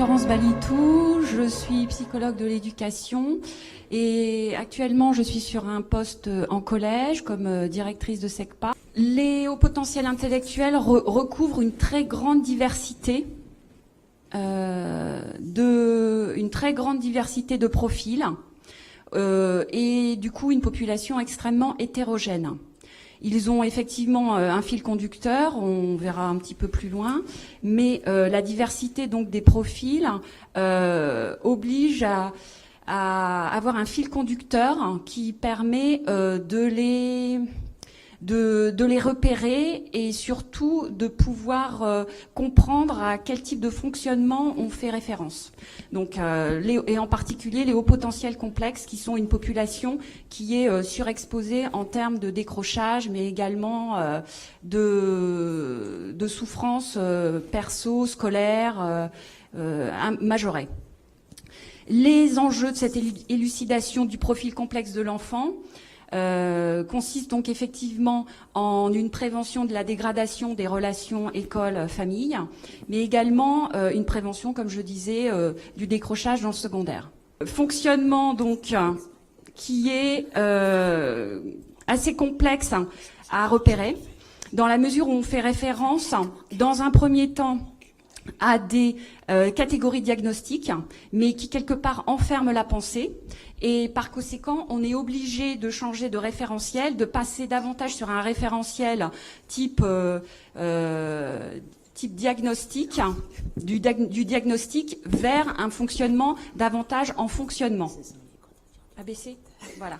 Florence Balitou, je suis psychologue de l'éducation et actuellement je suis sur un poste en collège comme directrice de SECPA. Les hauts potentiels intellectuels recouvrent une très grande diversité de profils et du coup une population extrêmement hétérogène. Ils ont effectivement un fil conducteur, on verra un petit peu plus loin, mais la diversité donc des profils oblige à avoir un fil conducteur qui permet de les repérer et surtout de pouvoir comprendre à quel type de fonctionnement on fait référence. Donc, et en particulier les hauts potentiels complexes qui sont une population qui est surexposée en termes de décrochage, mais également de souffrances perso, scolaires, majorées. Les enjeux de cette élucidation du profil complexe de l'enfant consiste donc effectivement en une prévention de la dégradation des relations école-famille, mais également une prévention, comme je disais, du décrochage dans le secondaire. Fonctionnement donc qui est assez complexe à repérer, dans la mesure où on fait référence, dans un premier temps, à des catégories diagnostiques, mais qui quelque part enferment la pensée. Et par conséquent, on est obligé de changer de référentiel, de passer davantage sur un référentiel type diagnostic, du diagnostic vers un fonctionnement davantage en fonctionnement. ABC, voilà.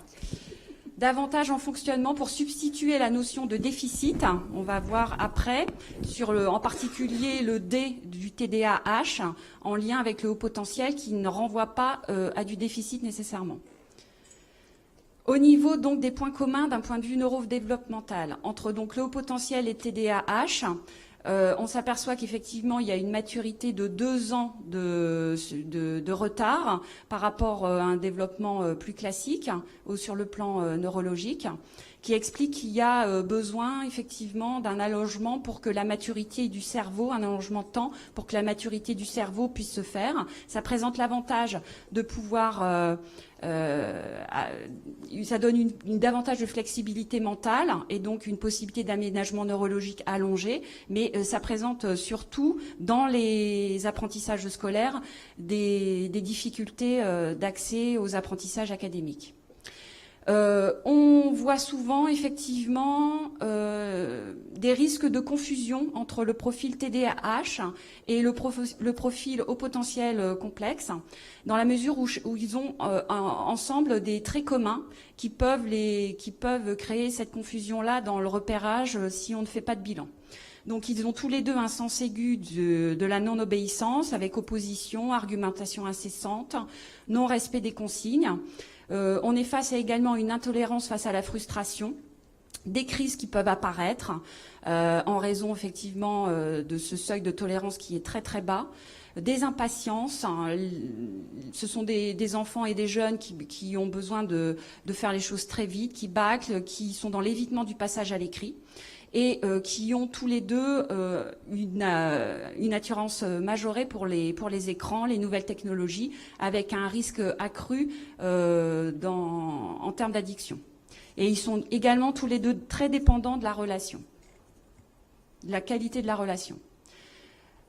Davantage en fonctionnement pour substituer la notion de déficit, on va voir après, sur en particulier le D du TDAH, en lien avec le haut potentiel qui ne renvoie pas à du déficit nécessairement. Au niveau donc des points communs d'un point de vue neurodéveloppemental, entre donc le haut potentiel et TDAH, on s'aperçoit qu'effectivement, il y a une maturité de 2 ans de retard par rapport à un développement plus classique sur le plan neurologique, qui explique qu'il y a besoin effectivement d'un allongement pour que la maturité du cerveau, un allongement de temps pour que la maturité du cerveau puisse se faire. Ça présente l'avantage de pouvoir... ça donne davantage de flexibilité mentale et donc une possibilité d'aménagement neurologique allongé, mais ça présente surtout dans les apprentissages scolaires des difficultés d'accès aux apprentissages académiques. On voit souvent effectivement des risques de confusion entre le profil TDAH et le profil haut potentiel complexe, dans la mesure où ils ont ensemble des traits communs qui peuvent créer cette confusion-là dans le repérage si on ne fait pas de bilan. Donc ils ont tous les deux un sens aigu de la non-obéissance avec opposition, argumentation incessante, non-respect des consignes. On est face à également une intolérance face à la frustration, des crises qui peuvent apparaître en raison effectivement de ce seuil de tolérance qui est très très bas, des impatiences, ce sont des enfants et des jeunes qui ont besoin de faire les choses très vite, qui bâclent, qui sont dans l'évitement du passage à l'écrit, et qui ont tous les deux une attirance majorée pour les écrans, les nouvelles technologies, avec un risque accru en termes d'addiction. Et ils sont également tous les deux très dépendants de la relation, de la qualité de la relation.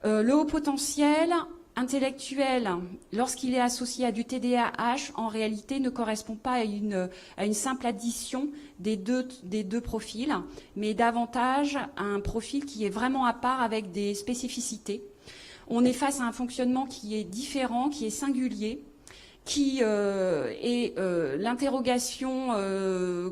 Le haut potentiel intellectuel, lorsqu'il est associé à du TDAH, en réalité ne correspond pas à une simple addition des deux profils, mais davantage à un profil qui est vraiment à part avec des spécificités. On est face à un fonctionnement qui est différent, qui est singulier, qui est l'interrogation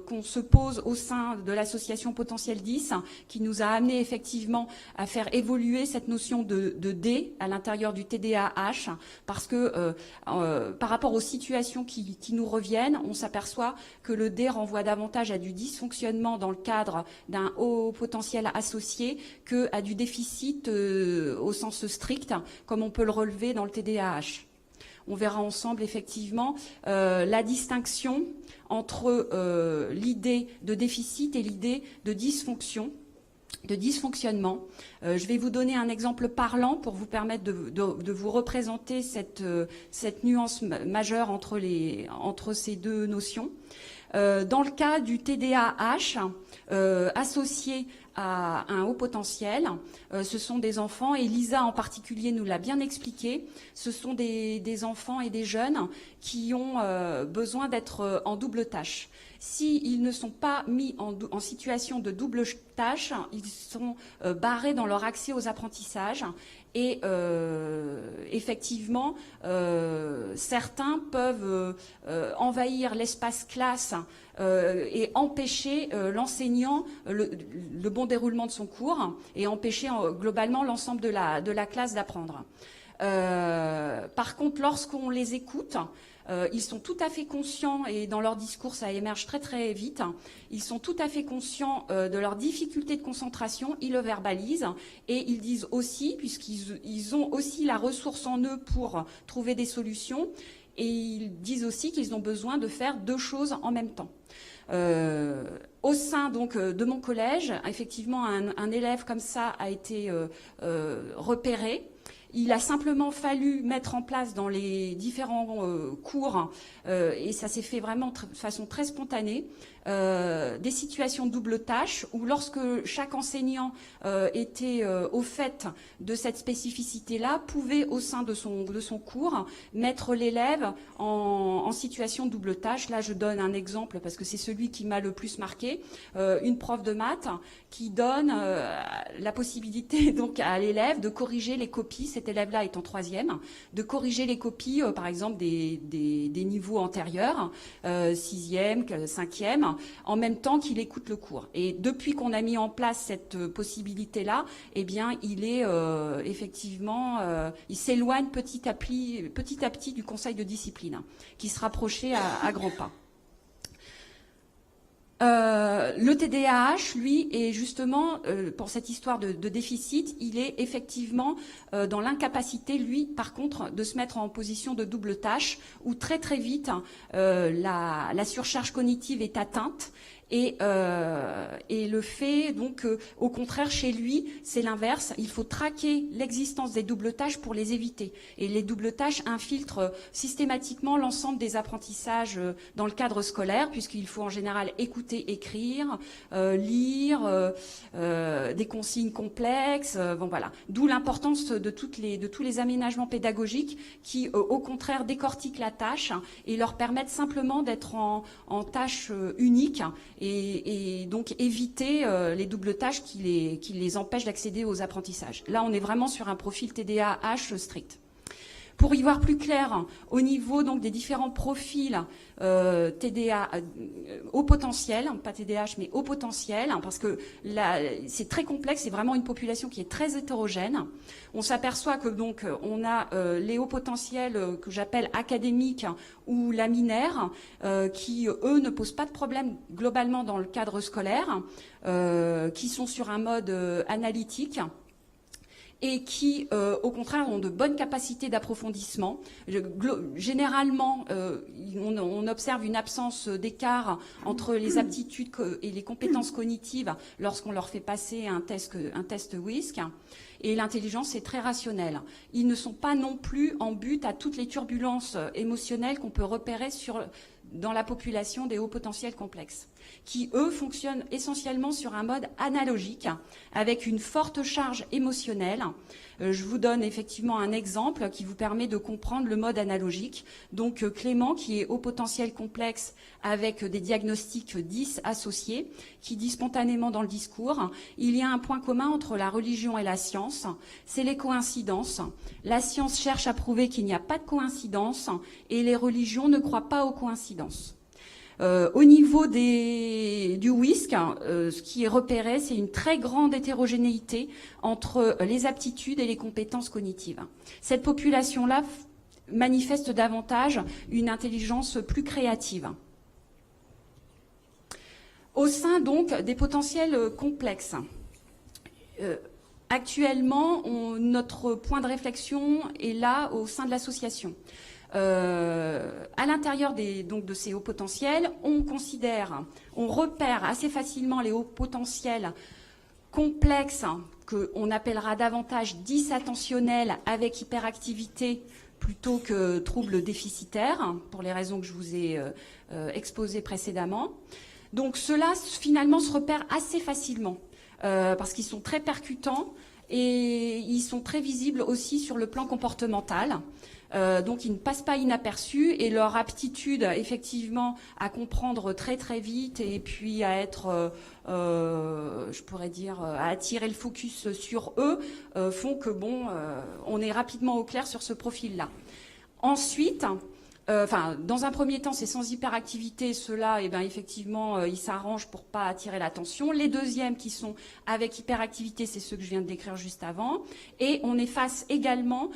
qu'on se pose au sein de l'association Potentiel 10, qui nous a amené effectivement à faire évoluer cette notion de D à l'intérieur du TDAH, parce que par rapport aux situations qui nous reviennent, on s'aperçoit que le D renvoie davantage à du dysfonctionnement dans le cadre d'un haut potentiel associé que à du déficit au sens strict, comme on peut le relever dans le TDAH. On verra ensemble effectivement la distinction entre l'idée de déficit et l'idée de dysfonction de dysfonctionnement. Je vais vous donner un exemple parlant pour vous permettre de vous représenter cette nuance majeure entre ces deux notions. Dans le cas du TDAH, associé à un haut potentiel, ce sont des enfants, et Lisa en particulier nous l'a bien expliqué, ce sont des enfants et des jeunes qui ont besoin d'être en double tâche. S'ils ne sont pas mis en situation de double tâche, ils sont barrés dans leur accès aux apprentissages. Et effectivement, certains peuvent envahir l'espace classe et empêcher l'enseignant le bon déroulement de son cours et empêcher globalement l'ensemble de la classe d'apprendre. Par contre, lorsqu'on les écoute, ils sont tout à fait conscients, et dans leur discours ça émerge très très vite, ils sont tout à fait conscients de leurs difficultés de concentration, ils le verbalisent, et ils disent aussi, puisqu'ils ont aussi la ressource en eux pour trouver des solutions, et ils disent aussi qu'ils ont besoin de faire deux choses en même temps. Au sein donc de mon collège, effectivement un élève comme ça a été repéré. Il a simplement fallu mettre en place dans les différents cours, et ça s'est fait vraiment de façon très spontanée, des situations de double tâche où lorsque chaque enseignant était au fait de cette spécificité-là, pouvait au sein de son cours mettre l'élève en situation de double tâche. Là, je donne un exemple parce que c'est celui qui m'a le plus marqué. Une prof de maths qui donne la possibilité donc à l'élève de corriger les copies, cet élève-là est en 3e, de corriger les copies, par exemple des niveaux antérieurs, 6e, 5e, en même temps qu'il écoute le cours. Et depuis qu'on a mis en place cette possibilité-là, eh bien, il est effectivement, il s'éloigne petit à petit du conseil de discipline, qui se rapprochait à grands pas. Le TDAH, lui, est justement, pour cette histoire de déficit, il est effectivement dans l'incapacité, lui, par contre, de se mettre en position de double tâche, où très très vite, la surcharge cognitive est atteinte. Et le fait, donc, au contraire, chez lui, c'est l'inverse. Il faut traquer l'existence des doubles tâches pour les éviter. Et les doubles tâches infiltrent systématiquement l'ensemble des apprentissages dans le cadre scolaire, puisqu'il faut en général écouter, écrire, lire, des consignes complexes. Bon, voilà. D'où l'importance de tous les aménagements pédagogiques qui, au contraire, décortiquent la tâche et leur permettent simplement d'être en tâche unique. Et donc éviter les doubles tâches qui les empêchent d'accéder aux apprentissages. Là, on est vraiment sur un profil TDAH strict. Pour y voir plus clair, au niveau donc des différents profils TDA au potentiel, pas TDAH mais au potentiel, parce que là c'est très complexe, c'est vraiment une population qui est très hétérogène. On s'aperçoit que donc on a les hauts potentiels que j'appelle académiques ou laminaires, qui eux ne posent pas de problème globalement dans le cadre scolaire, qui sont sur un mode analytique, et qui, au contraire, ont de bonnes capacités d'approfondissement. Généralement, on observe une absence d'écart entre les aptitudes et les compétences cognitives lorsqu'on leur fait passer un test WISC. Et l'intelligence est très rationnelle. Ils ne sont pas non plus en but à toutes les turbulences émotionnelles qu'on peut repérer dans la population des hauts potentiels complexes, qui, eux, fonctionnent essentiellement sur un mode analogique, avec une forte charge émotionnelle. Je vous donne effectivement un exemple qui vous permet de comprendre le mode analogique. Donc Clément, qui est haut potentiel complexe avec des diagnostics 10 associés, qui dit spontanément dans le discours, il y a un point commun entre la religion et la science, c'est les coïncidences. La science cherche à prouver qu'il n'y a pas de coïncidence et les religions ne croient pas aux coïncidences. Au niveau du WISC, ce qui est repéré, c'est une très grande hétérogénéité entre les aptitudes et les compétences cognitives. Cette population-là manifeste davantage une intelligence plus créative. Au sein donc des potentiels complexes, actuellement, notre point de réflexion est là au sein de l'association. À l'intérieur de ces hauts potentiels, on repère assez facilement les hauts potentiels complexe, qu'on appellera davantage dysattentionnel avec hyperactivité plutôt que troubles déficitaires, pour les raisons que je vous ai exposées précédemment. Donc ceux-là, finalement, se repèrent assez facilement, parce qu'ils sont très percutants et ils sont très visibles aussi sur le plan comportemental. Donc ils ne passent pas inaperçus et leur aptitude effectivement à comprendre très très vite et puis à être, je pourrais dire, à attirer le focus sur eux, font que on est rapidement au clair sur ce profil-là. Ensuite, dans un premier temps, c'est sans hyperactivité. Ceux-là, effectivement, ils s'arrangent pour pas attirer l'attention. Les deuxièmes qui sont avec hyperactivité, c'est ceux que je viens de décrire juste avant. Et on est face également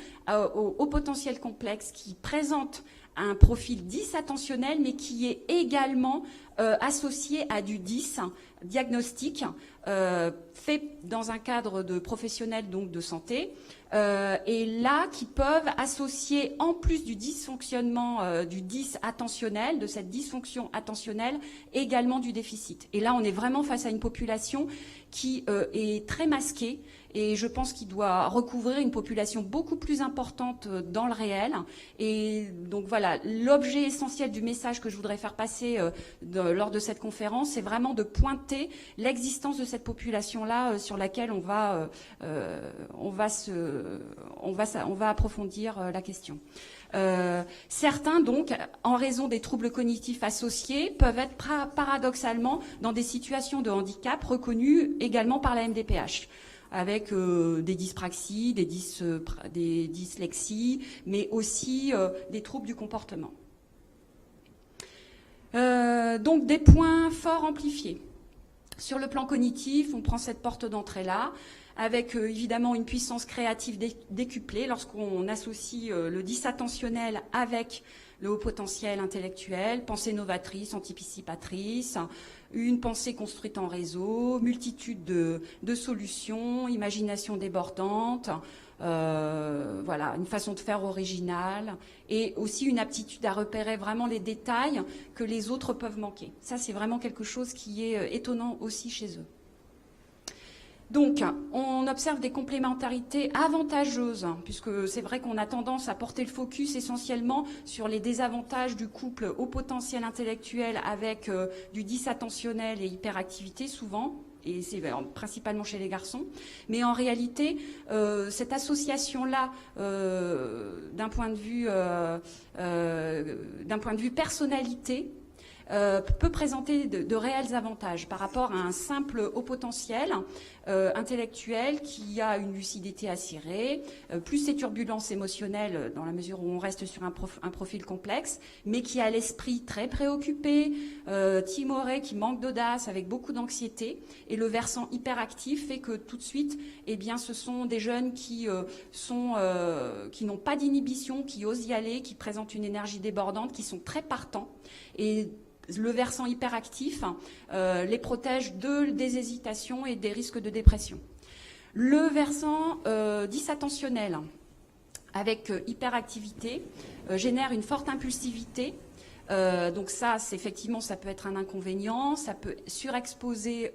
au potentiel complexe qui présente un profil dysattentionnel, mais qui est également associé à du dys diagnostic, fait dans un cadre de professionnels donc de santé, et là qui peuvent associer en plus du dysfonctionnement du dys attentionnel, de cette dysfonction attentionnelle, également du déficit. Et là on est vraiment face à une population qui est très masquée, et je pense qu'il doit recouvrir une population beaucoup plus importante dans le réel. Et donc voilà, l'objet essentiel du message que je voudrais faire passer lors de cette conférence, c'est vraiment de pointer l'existence de cette population-là sur laquelle on va approfondir la question. Certains, donc, en raison des troubles cognitifs associés, peuvent être paradoxalement dans des situations de handicap reconnues également par la MDPH, avec des dyspraxies, des dyslexies, mais aussi des troubles du comportement. Donc des points forts amplifiés. Sur le plan cognitif, on prend cette porte d'entrée-là, avec évidemment une puissance créative décuplée lorsqu'on associe le dysattentionnel avec le haut potentiel intellectuel, pensée novatrice, anticipatrice, une pensée construite en réseau, multitude de solutions, imagination débordante, voilà, une façon de faire originale, et aussi une aptitude à repérer vraiment les détails que les autres peuvent manquer. Ça, c'est vraiment quelque chose qui est étonnant aussi chez eux. Donc, on observe des complémentarités avantageuses, puisque c'est vrai qu'on a tendance à porter le focus essentiellement sur les désavantages du couple haut potentiel intellectuel avec du dysattentionnel et hyperactivité souvent, et c'est principalement chez les garçons. Mais en réalité, cette association-là, d'un point de vue personnalité, peut présenter de réels avantages par rapport à un simple haut potentiel intellectuel qui a une lucidité acérée, plus ses turbulences émotionnelles dans la mesure où on reste sur un profil complexe, mais qui a l'esprit très préoccupé, timoré, qui manque d'audace, avec beaucoup d'anxiété. Et le versant hyperactif fait que tout de suite, eh bien, ce sont des jeunes qui n'ont pas d'inhibition, qui osent y aller, qui présentent une énergie débordante, qui sont très partants. Et le versant hyperactif les protège des hésitations et des risques de dépression. Le versant dysattentionnel avec hyperactivité génère une forte impulsivité. Donc ça, effectivement, ça peut être un inconvénient, ça peut surexposer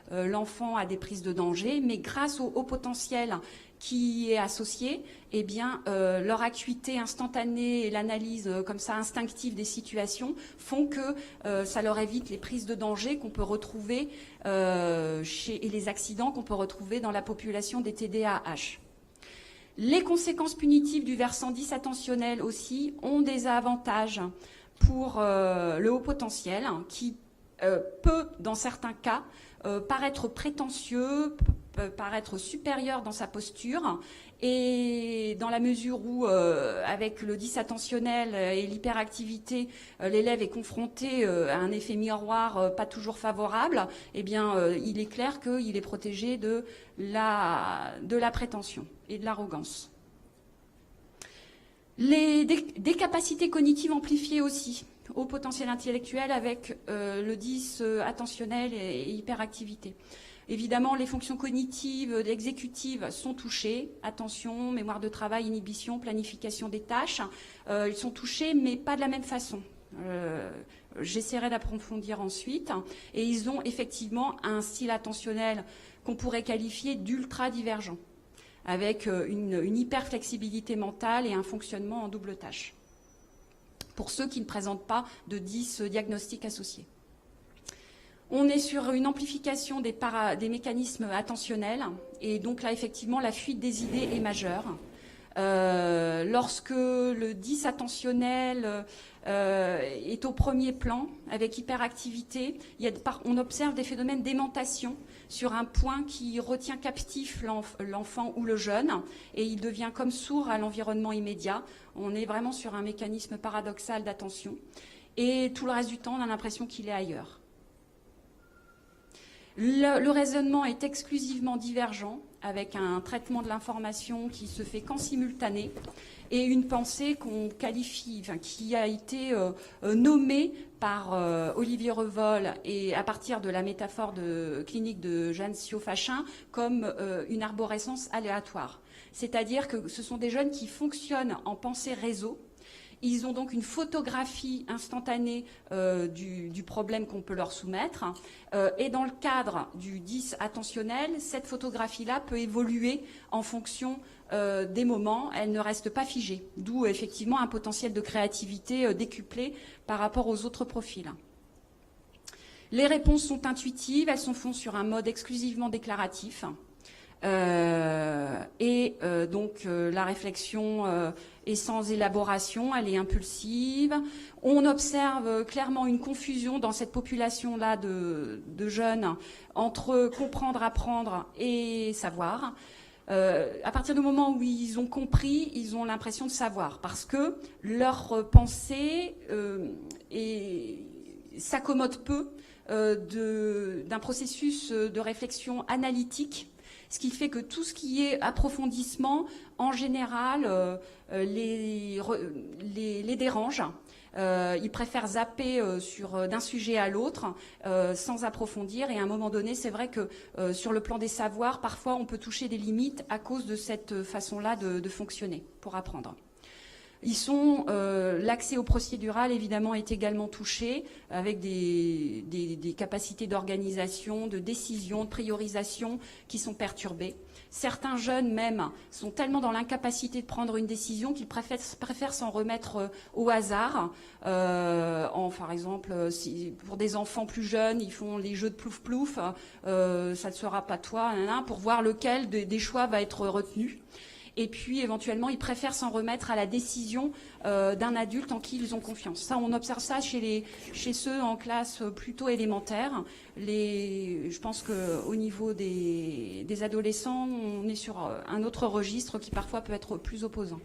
l'enfant à des prises de danger, mais grâce au haut potentiel qui est associé, eh bien, leur acuité instantanée et l'analyse comme ça instinctive des situations font que ça leur évite les prises de danger qu'on peut retrouver et les accidents qu'on peut retrouver dans la population des TDAH. Les conséquences punitives du versant dysattentionnel aussi ont des avantages pour le haut potentiel qui peut, dans certains cas, paraître prétentieux, paraître supérieur dans sa posture, et dans la mesure où, avec le dysattentionnel et l'hyperactivité, l'élève est confronté à un effet miroir pas toujours favorable, eh bien, il est clair qu'il est protégé de la prétention et de l'arrogance. Des capacités cognitives amplifiées aussi, au potentiel intellectuel avec le dys attentionnel et hyperactivité. Évidemment, les fonctions cognitives, exécutives sont touchées. Attention, mémoire de travail, inhibition, planification des tâches. Ils sont touchés, mais pas de la même façon. J'essaierai d'approfondir ensuite. Et ils ont effectivement un style attentionnel qu'on pourrait qualifier d'ultra divergent, avec une hyper-flexibilité mentale et un fonctionnement en double tâche, pour ceux qui ne présentent pas de 10 diagnostics associés. On est sur une amplification des mécanismes attentionnels, et donc là, effectivement, la fuite des idées est majeure. Lorsque le 10 attentionnel est au premier plan, avec hyperactivité, on observe des phénomènes d'aimantation sur un point qui retient captif l'enfant ou le jeune, et il devient comme sourd à l'environnement immédiat. On est vraiment sur un mécanisme paradoxal d'attention, et tout le reste du temps, on a l'impression qu'il est ailleurs. Le raisonnement est exclusivement divergent, avec un traitement de l'information qui se fait qu'en simultané, et une pensée qu'on qualifie, qui a été nommée par Olivier Revol, et à partir de la métaphore clinique de Jeanne Siofachin, comme une arborescence aléatoire. C'est-à-dire que ce sont des jeunes qui fonctionnent en pensée réseau. Ils ont donc une photographie instantanée du problème qu'on peut leur soumettre. Et dans le cadre du 10 attentionnel, cette photographie-là peut évoluer en fonction des moments. Elle ne reste pas figée. D'où effectivement un potentiel de créativité décuplé par rapport aux autres profils. Les réponses sont intuitives. Elles se font sur un mode exclusivement déclaratif. La réflexion est sans élaboration, elle est impulsive. On observe clairement une confusion dans cette population-là de jeunes entre comprendre, apprendre et savoir. À partir du moment où ils ont compris, ils ont l'impression de savoir, parce que leur pensée s'accommode peu d'un processus de réflexion analytique, ce qui fait que tout ce qui est approfondissement, en général, les dérange. Ils préfèrent zapper d'un sujet à l'autre sans approfondir. Et à un moment donné, c'est vrai que sur le plan des savoirs, parfois on peut toucher des limites à cause de cette façon-là de fonctionner pour apprendre. L'accès au procédural, évidemment, est également touché, avec des capacités d'organisation, de décision, de priorisation qui sont perturbées. Certains jeunes, même, sont tellement dans l'incapacité de prendre une décision qu'ils préfèrent s'en remettre au hasard. Par exemple, pour des enfants plus jeunes, ils font les jeux de plouf-plouf, ça ne sera pas toi, pour voir lequel des choix va être retenu. Et puis, éventuellement, ils préfèrent s'en remettre à la décision d'un adulte en qui ils ont confiance. Ça, on observe ça chez ceux en classe plutôt élémentaire. Je pense qu'au niveau des adolescents, on est sur un autre registre qui parfois peut être plus opposant.